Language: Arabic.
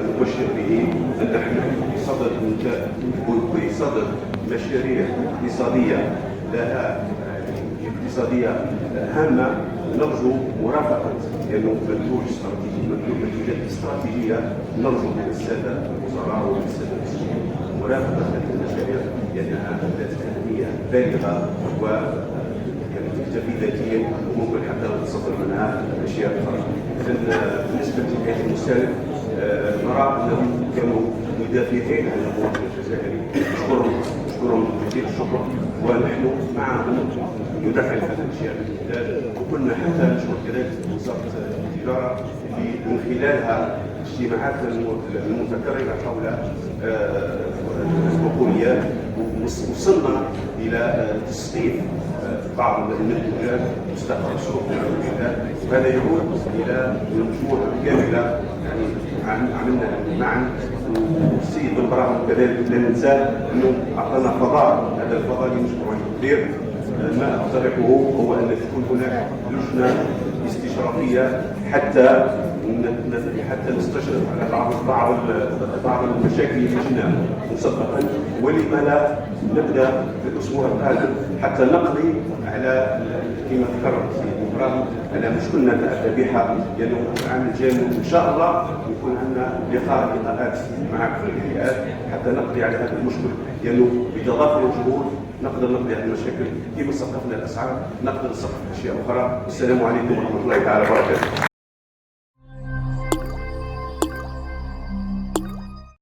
نبشر به أن نحن بصدد مشاريع اقتصادية لها اقتصادية هامة. نرجو مرافقة منتوجات استراتيجية. نرجو من السادة الوزراء ومن السادة المسؤولين مرافقة هذه المشاريع لأنها ذات أهمية بالغة تكتفي ذاتيا وممكن حتى نتصدر منها أشياء أخرى. بالنسبة للهيئة المستهلك نرى أنهم كانوا مدافعين عن المواطن الجزائري. نشكرهم جزيل الشكر ونحن معهم ندافع عن هذه الاشياء. وكنا حتى نشكر كذلك وزاره التجاره من خلالها اجتماعات المتكرره حول البقوليات، وصلنا الى تصنيف بعض المنتوجات مستقبل السوق وهذا يعود الى مجموعه كامله عملنا معا. والسيد بن براهيم كذلك لا ننسى انه اعطانا فضاء. هذا الفضاء اللي نشكر عليه كثير. ما اقترحه هو ان تكون هناك لجنه استشرافيه حتى نستشرف على بعض المشاكل اللي جينا مسبقا، ولما لا نبدا في الاسبوع القادم حتى نقضي على كما ذكر السيد ابراهيم على مشكلنا كأذبيحة. لانه العام الجاي ان شاء الله يكون عندنا لقاءات مع كل الهيئات حتى نقضي على هذا المشكل، لانه بتضافر الجهود نقدر نقضي على المشاكل. كيف صرفنا الاسعار نقدر نصرف اشياء اخرى. السلام عليكم ورحمه الله تعالى وبركاته.